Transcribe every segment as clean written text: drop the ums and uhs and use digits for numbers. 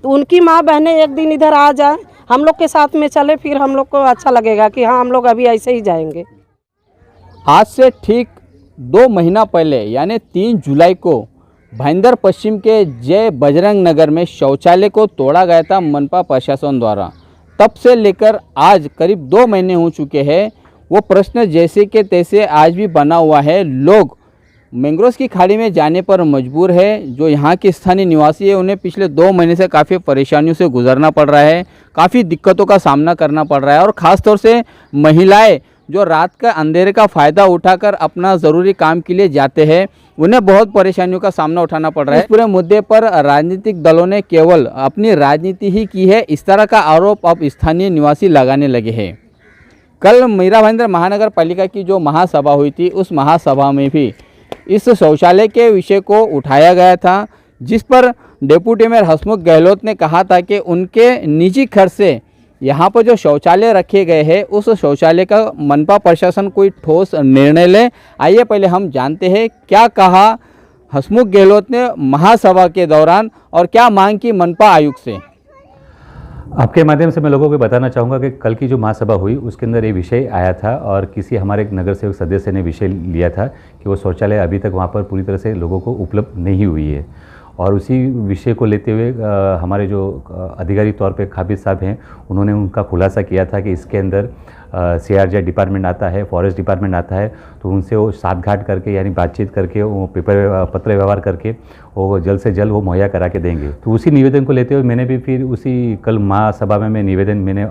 तो उनकी माँ बहनें एक दिन इधर आ जाए, हम लोग के साथ में चले, फिर हम लोग को अच्छा लगेगा कि हाँ हम लोग अभी ऐसे ही जाएंगे। आज से ठीक 2 महीना पहले यानी 3 जुलाई को भाईंदर पश्चिम के जय बजरंग नगर में शौचालय को तोड़ा गया था मनपा प्रशासन द्वारा। तब से लेकर आज करीब 2 महीने हो चुके हैं। वो प्रश्न जैसे के तैसे आज भी बना हुआ है। लोग मैंग्रोव की खाड़ी में जाने पर मजबूर है। जो यहाँ के स्थानीय निवासी है उन्हें पिछले 2 महीने से काफ़ी परेशानियों से गुजरना पड़ रहा है, काफ़ी दिक्कतों का सामना करना पड़ रहा है। और ख़ास तौर से महिलाएं जो रात का अंधेरे का फ़ायदा उठाकर अपना ज़रूरी काम के लिए जाते हैं, उन्हें बहुत परेशानियों का सामना उठाना पड़ रहा है। इस पूरे मुद्दे पर राजनीतिक दलों ने केवल अपनी राजनीति ही की है, इस तरह का आरोप अब स्थानीय निवासी लगाने लगे हैं। कल मीरा भाईंदर महानगर पालिका की जो महासभा हुई थी, उस महासभा में भी इस शौचालय के विषय को उठाया गया था, जिस पर डेप्यूटी मेयर हसमुख गहलोत ने कहा था कि उनके निजी खर्च से यहाँ पर जो शौचालय रखे गए हैं, उस शौचालय का मनपा प्रशासन कोई ठोस निर्णय ले। आइए पहले हम जानते हैं क्या कहा हसमुख गहलोत ने महासभा के दौरान और क्या मांग की मनपा आयुक्त से। आपके माध्यम से मैं लोगों को बताना चाहूँगा कि कल की जो महासभा हुई उसके अंदर ये विषय आया था और किसी हमारे नगर सेवक सदस्य ने विषय लिया था कि वो शौचालय अभी तक वहाँ पर पूरी तरह से लोगों को उपलब्ध नहीं हुई है। और उसी विषय को लेते हुए हमारे जो अधिकारी तौर पे खाबिज साहब हैं, उन्होंने उनका खुलासा किया था कि इसके अंदर CRJ डिपार्टमेंट आता है, फॉरेस्ट डिपार्टमेंट आता है, तो उनसे वो साठगांठ करके यानी बातचीत करके वो पत्र व्यवहार करके वो जल्द से जल्द वो मुहैया करा के देंगे। तो उसी निवेदन को लेते हुए मैंने भी फिर उसी कल महासभा में मैं निवेदन मैंने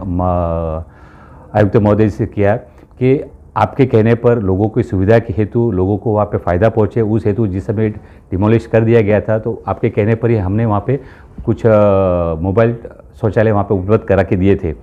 आयुक्त महोदय से किया कि आपके कहने पर लोगों की सुविधा के हेतु लोगों को वहाँ पे फ़ायदा पहुँचे, उस हेतु जिस समय डिमोलिश कर दिया गया था, तो आपके कहने पर ही हमने वहाँ पे कुछ मोबाइल शौचालय वहाँ पे उपलब्ध करा के दिए थे।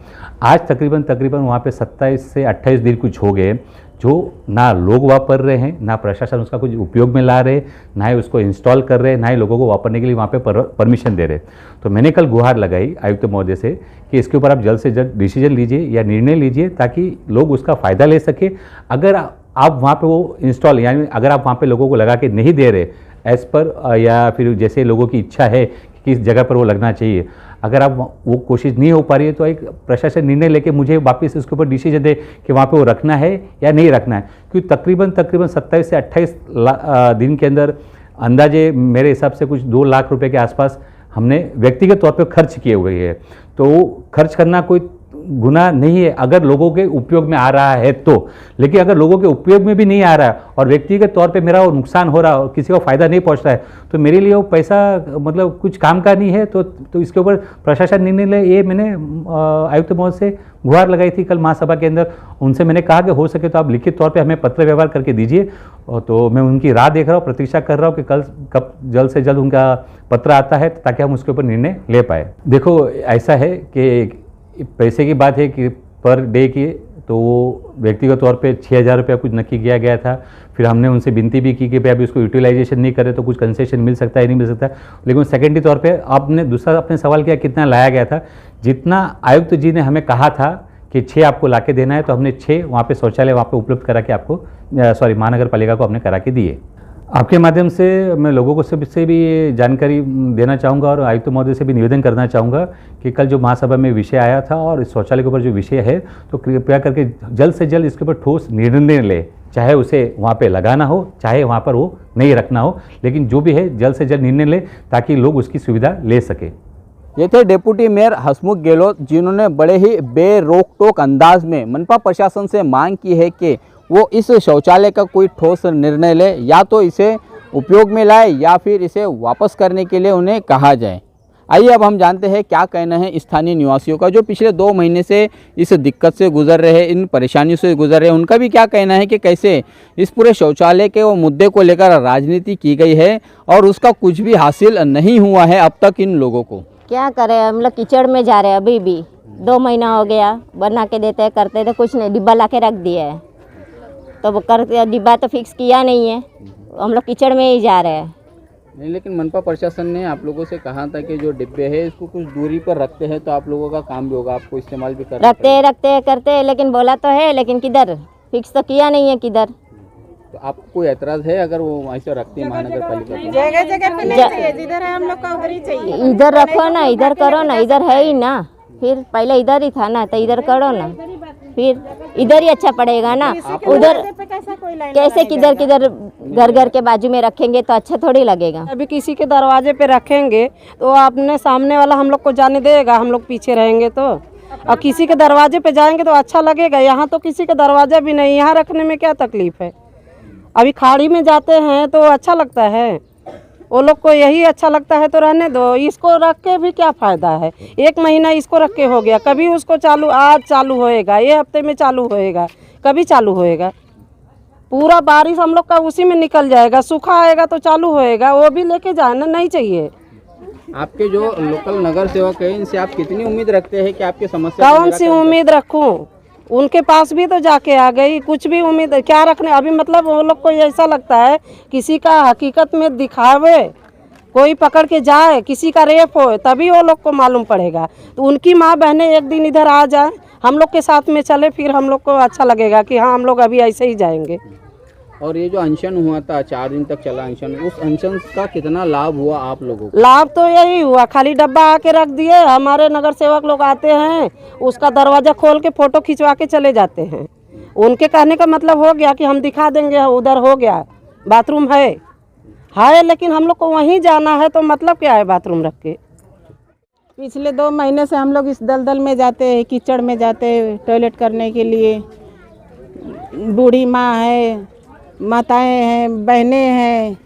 आज तकरीबन वहाँ पे 27 से 28 दिन कुछ हो गए जो ना लोग वापर रहे हैं, ना प्रशासन उसका कुछ उपयोग में ला रहे, ना ही उसको इंस्टॉल कर रहे, ना ही लोगों को वापरने के लिए वहाँ पे परमिशन दे रहे। तो मैंने कल गुहार लगाई आयुक्त महोदय से कि इसके ऊपर आप जल्द से जल्द डिसीजन लीजिए या निर्णय लीजिए ताकि लोग उसका फ़ायदा ले सके। अगर आप वहाँ पे वो इंस्टॉल यानी अगर आप वहाँ पे लोगों को लगा के नहीं दे रहे एज़ पर या फिर जैसे लोगों की इच्छा है कि किस जगह पर वो लगना चाहिए, अगर आप वो कोशिश नहीं हो पा रही है तो एक प्रशासन निर्णय लेके मुझे वापस इसके ऊपर डिसीजन दे कि वहाँ पे वो रखना है या नहीं रखना है। क्योंकि तकरीबन 27 से 28 दिन के अंदर अंदाजे मेरे हिसाब से कुछ 2 लाख रुपए के आसपास हमने व्यक्तिगत तौर पे खर्च किए हुए हैं। तो खर्च करना कोई गुनाह नहीं है अगर लोगों के उपयोग में आ रहा है तो, लेकिन अगर लोगों के उपयोग में भी नहीं आ रहा है और व्यक्तिगत तौर पे मेरा वो नुकसान हो रहा है और किसी को फ़ायदा नहीं पहुंच रहा है तो मेरे लिए वो पैसा मतलब कुछ काम का नहीं है। तो इसके ऊपर प्रशासन निर्णय ले, ये मैंने आयुक्त महोदय से गुहार लगाई थी कल महासभा के अंदर। उनसे मैंने कहा कि हो सके तो आप लिखित तौर पर हमें पत्र व्यवहार करके दीजिए। तो मैं उनकी राह देख रहा हूँ, प्रतीक्षा कर रहा हूँ कि कब जल्द से जल्द उनका पत्र आता है ताकि हम उसके ऊपर निर्णय ले पाए। देखो ऐसा है कि पैसे की बात है कि पर डे की, तो वो व्यक्तिगत तौर पे 6,000 रुपया कुछ नक्की किया गया था। फिर हमने उनसे विनती भी की कि भाई अभी उसको यूटिलाइजेशन नहीं करे तो कुछ कंसेशन मिल सकता है नहीं मिल सकता। लेकिन सेकेंडरी तौर पे आपने दूसरा अपने सवाल किया कितना लाया गया था। जितना आयुक्त जी ने हमें कहा था कि 6 आपको ला के देना है, तो हमने 6 वहाँ पे शौचालय वहाँ पे उपलब्ध करा के आपको महानगर पालिका को हमने करा के दिए। आपके माध्यम से मैं लोगों को से भी ये जानकारी देना चाहूँगा और आयुक्त महोदय से भी निवेदन करना चाहूँगा कि कल जो महासभा में विषय आया था और इस शौचालय के ऊपर जो विषय है, तो कृपया करके जल्द से जल्द इसके ऊपर ठोस निर्णय ले, चाहे उसे वहाँ पे लगाना हो चाहे वहाँ पर वो नहीं रखना हो, लेकिन जो भी है जल्द से जल्द निर्णय ले ताकि लोग उसकी सुविधा ले सके। ये थे डेप्यूटी मेयर हसमुख गहलोत, जिन्होंने बड़े ही बेरोक टोक अंदाज में मनपा प्रशासन से मांग की है कि वो इस शौचालय का कोई ठोस निर्णय ले, या तो इसे उपयोग में लाए या फिर इसे वापस करने के लिए उन्हें कहा जाए। आइए अब हम जानते हैं क्या कहना है स्थानीय निवासियों का, जो पिछले 2 महीने से इस दिक्कत से गुजर रहे हैं, इन परेशानियों से गुजर रहे हैं। उनका भी क्या कहना है कि कैसे इस पूरे शौचालय के वो मुद्दे को लेकर राजनीति की गई है और उसका कुछ भी हासिल नहीं हुआ है अब तक इन लोगों को। क्या करें, हम लोग कीचड़ में जा रहे हैं। अभी भी 2 महीना हो गया, बना के देते करते तो कुछ नहीं, डिब्बा ला के रख दिया है, तो वो कर डिब्बा तो फिक्स किया नहीं है, हम लोग कीचड़ में ही जा रहे हैं। नहीं, लेकिन मनपा प्रशासन ने आप लोगों से कहा था कि जो डिब्बे है इसको कुछ दूरी पर रखते हैं तो आप लोगों का काम भी होगा, आपको इस्तेमाल भी करना रखते करते, लेकिन बोला तो है, लेकिन किधर फिक्स तो किया नहीं है किधर। तो आपको कोई एतराज़ है अगर वो ऐसे रखती है महानगर पालिका? जगह जगह पे नहीं चाहिए, जिधर है हम लोग का उधर ही चाहिए। इधर रखो ना, इधर करो ना, इधर है ही ना, फिर पहले इधर ही था ना, तो इधर करो ना, फिर इधर ही अच्छा पड़ेगा ना। उधर कैसे किधर किधर घर घर के बाजू में रखेंगे तो अच्छा थोड़ी लगेगा। अभी किसी के दरवाजे पे रखेंगे तो अपने सामने वाला हम लोग को जाने देगा, हम लोग पीछे रहेंगे तो। और किसी के दरवाजे पे जाएंगे तो अच्छा लगेगा। यहाँ तो किसी का दरवाजा भी नहीं, यहाँ रखने में क्या तकलीफ है। अभी खाड़ी में जाते हैं तो अच्छा लगता है, वो लोग को यही अच्छा लगता है तो रहने दो। इसको रख के भी क्या फ़ायदा है, 1 महीना इसको रख के हो गया, कभी उसको चालू, आज चालू होएगा, ये हफ्ते में चालू होएगा, कभी चालू होएगा। पूरा बारिश हम लोग का उसी में निकल जाएगा, सूखा आएगा तो चालू होएगा, वो भी लेके जाना नहीं चाहिए। आपके जो लोकल नगर सेवक है इनसे आप कितनी उम्मीद रखते हैं कि आपकी समस्या कौन सी उम्मीद रखूं? उनके पास भी तो जाके आ गई, कुछ भी उम्मीद क्या रखने। अभी मतलब वो लोग को ऐसा लगता है किसी का हकीकत में दिखावे, कोई पकड़ के जाए, किसी का रेप हो तभी वो लोग को मालूम पड़ेगा। तो उनकी माँ बहनें एक दिन इधर आ जाए, हम लोग के साथ में चले, फिर हम लोग को अच्छा लगेगा कि हाँ हम लोग अभी ऐसे ही जाएंगे। और ये जो अनशन हुआ था 4 दिन तक चला अनशन, उस अनशन का कितना लाभ हुआ आप लोगों को? लाभ तो यही हुआ, खाली डब्बा आके रख दिए, हमारे नगर सेवक लोग आते हैं, उसका दरवाज़ा खोल के फ़ोटो खिंचवा के चले जाते हैं। उनके कहने का मतलब हो गया कि हम दिखा देंगे, उधर हो गया, बाथरूम है, लेकिन हम लोग को वहीं जाना है तो मतलब क्या है बाथरूम रख के। पिछले 2 महीने से हम लोग इस दलदल में जाते हैं, कीचड़ में जाते हैं टॉयलेट करने के लिए। बूढ़ी माँ है, माताएं हैं, बहनें हैं,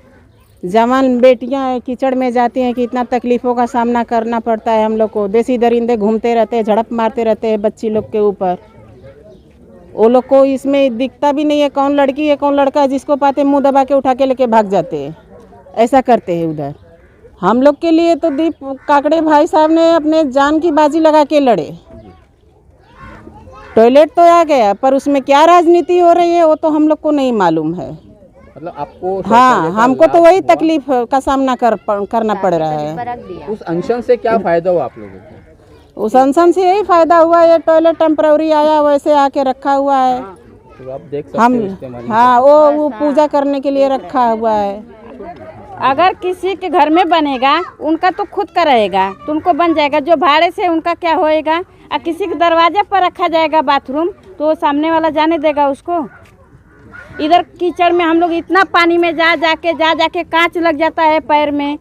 जवान बेटियां हैं, कीचड़ में जाती हैं कि इतना तकलीफ़ों का सामना करना पड़ता है हम लोग को। देसी दरिंदे घूमते रहते हैं, झड़प मारते रहते हैं बच्ची लोग के ऊपर। वो लोग को इसमें दिखता भी नहीं है कौन लड़की है कौन लड़का है, जिसको पाते मुंह दबा के उठा के लेके भाग जाते हैं, ऐसा करते हैं उधर। हम लोग के लिए तो दीप काकड़े भाई साहब ने अपने जान की बाजी लगा के लड़े। टॉयलेट तो आ गया, पर उसमें क्या राजनीति हो रही है वो तो हम लोग को नहीं मालूम है। मतलब आपको हाँ, हमको तो वही तकलीफ का सामना करना पड़ रहा है। उस अनशन से क्या फायदा हुआ आप लोगों को? उस अनशन से यही फायदा हुआ, ये टॉयलेट टेम्पररी आया वैसे आके रखा हुआ है। तो आप देख सकते हम हैं इस्तेमाल। हाँ, वो पूजा करने के लिए रखा हुआ है। अगर किसी के घर में बनेगा उनका तो खुद का रहेगा, तो उनको बन जाएगा। जो भाड़े से उनका क्या होएगा। और किसी के दरवाजे पर रखा जाएगा बाथरूम तो वो सामने वाला जाने देगा उसको। इधर कीचड़ में हम लोग इतना पानी में जा जाके कांच लग जाता है पैर में।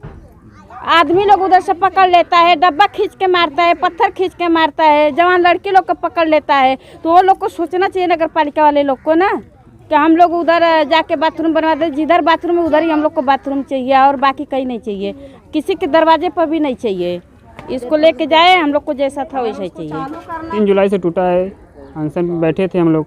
आदमी लोग उधर से पकड़ लेता है, डब्बा खींच के मारता है, पत्थर खींच के मारता है, जवान लड़की लोग को पकड़ लेता है। तो वो लोग को सोचना चाहिए नगर पालिका वाले लोग को ना, कि हम लोग उधर जाके बाथरूम बनवा दे। जिधर बाथरूम है उधर ही हम लोग को बाथरूम चाहिए, और बाकी कहीं नहीं चाहिए, किसी के दरवाजे पर भी नहीं चाहिए। इसको लेके जाए, हम लोग को जैसा था वैसा ही चाहिए। 3 जुलाई से टूटा है, अनशन में बैठे थे हम लोग,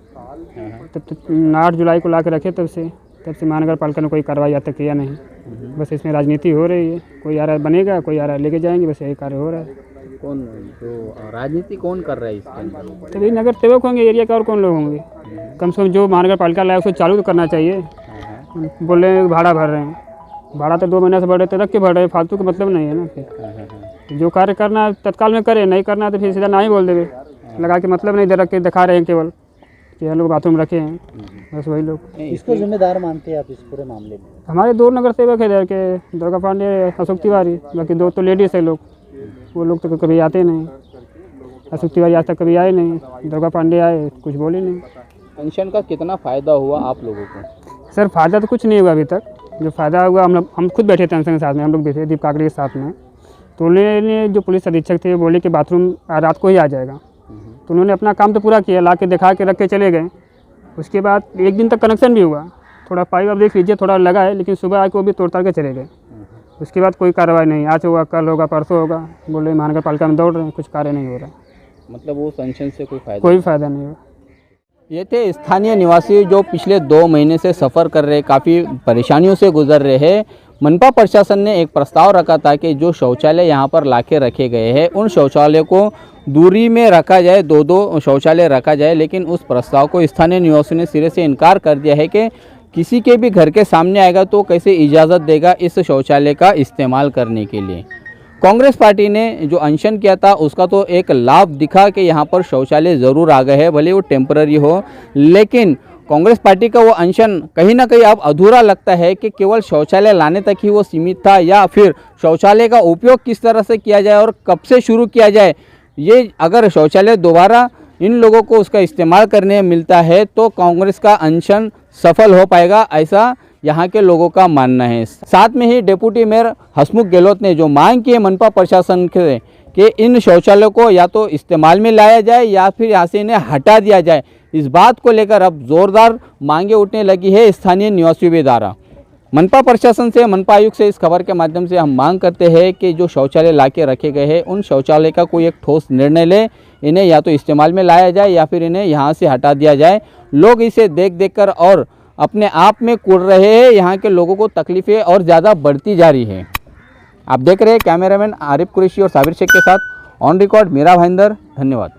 तब 8 जुलाई को ला के रखे, तब से महानगर पालिका ने कोई कार्रवाई आज तक किया नहीं। बस इसमें राजनीति हो रही है, कोई आ रहा है बनेगा, कोई आ रहा है लेके जाएंगे, बस यही कार्य हो रहा है। कौन तो राजनीति कौन कर रहा है इसके अंदर? तभी नगर सेवक होंगे एरिया के, और कौन लोग होंगे। कम से कम जो महानगर पालिका लाया उसको चालू तो करना चाहिए। बोल रहे हैं भाड़ा भर रहे हैं, भाड़ा तो 2 महीने से भर रहे थे, रख के भर रहे हैं, फालतू का मतलब नहीं है ना। फिर जो कार्य करना तत्काल में करे, नहीं करना तो फिर सीधा ना ही बोल देवे, लगा के मतलब नहीं दे, रख के दिखा रहे हैं केवल कि हम लोग बाथरूम रखे हैं, बस वही लोग। इसको जिम्मेदार मानते हैं आप इस पूरे मामले में? हमारे 2 नगर सेवक है इधर के, दुर्गा पांडे, अशोक तिवारी, बाकी 2 तो लेडीज़ है लोग, वो लोग तो कभी आते नहीं। अशोक तिवारी आज तक कभी आए नहीं, दुर्गा पांडे आए, कुछ बोले नहीं। पेंशन का कितना फ़ायदा हुआ आप लोगों को? सर फ़ायदा तो कुछ नहीं हुआ अभी तक। जो फ़ायदा हुआ, हम खुद बैठे थे के साथ में, हम लोग बैठे दीप काकड़े के साथ में, तो उन्होंने जो पुलिस अधीक्षक थे बोले कि बाथरूम रात को ही आ जाएगा, तो उन्होंने अपना काम तो पूरा किया, ला के दिखा के रख के चले गए। उसके बाद 1 दिन तक कनेक्शन भी हुआ, थोड़ा पाइप आप देख लीजिए थोड़ा लगा है, लेकिन सुबह आके वो भी तोड़ ताड़ के चले गए। उसके बाद कोई कार्रवाई नहीं, आज होगा, कल होगा, परसों होगा, बोले महानगर पालिका में दौड़ रहे हैं, कुछ कार्य नहीं हो रहा। मतलब वो पेंशन से कोई फ़ायदा नहीं हुआ। ये थे स्थानीय निवासी जो पिछले 2 महीने से सफ़र कर रहे, काफ़ी परेशानियों से गुजर रहे हैं। मनपा प्रशासन ने एक प्रस्ताव रखा था कि जो शौचालय यहाँ पर लाके रखे गए हैं उन शौचालय को दूरी में रखा जाए, 2-2 शौचालय रखा जाए, लेकिन उस प्रस्ताव को स्थानीय निवासियों ने सिरे से इनकार कर दिया है कि किसी के भी घर के सामने आएगा तो कैसे इजाज़त देगा इस शौचालय का इस्तेमाल करने के लिए। कांग्रेस पार्टी ने जो अनशन किया था उसका तो एक लाभ दिखा कि यहाँ पर शौचालय ज़रूर आ गए हैं, भले वो टेम्पररी हो, लेकिन कांग्रेस पार्टी का वो अनशन कहीं ना कहीं अब अधूरा लगता है कि केवल शौचालय लाने तक ही वो सीमित था, या फिर शौचालय का उपयोग किस तरह से किया जाए और कब से शुरू किया जाए। ये अगर शौचालय दोबारा इन लोगों को उसका इस्तेमाल करने मिलता है तो कांग्रेस का अनशन सफल हो पाएगा, ऐसा यहाँ के लोगों का मानना है। साथ में ही डिप्टी मेयर हसमुख गहलोत ने जो मांग की है मनपा प्रशासन से कि इन शौचालयों को या तो इस्तेमाल में लाया जाए या फिर यहाँ से इन्हें हटा दिया जाए, इस बात को लेकर अब जोरदार मांगे उठने लगी है स्थानीय निवासियों द्वारा। मनपा प्रशासन से, मनपा आयुक्त से इस खबर के माध्यम से हम मांग करते हैं कि जो शौचालय लाके रखे गए हैं उन शौचालय का कोई एक ठोस निर्णय ले, इन्हें या तो इस्तेमाल में लाया जाए या फिर इन्हें यहाँ से हटा दिया जाए। लोग इसे देख देखकर और अपने आप में कुड़ रहे हैं, यहाँ के लोगों को तकलीफें और ज़्यादा बढ़ती जा रही है। आप देख रहे हैं कैमरामैन आरिफ कुरैशी और साबिर शेख के साथ ऑन रिकॉर्ड मेरा भाईंदर। धन्यवाद।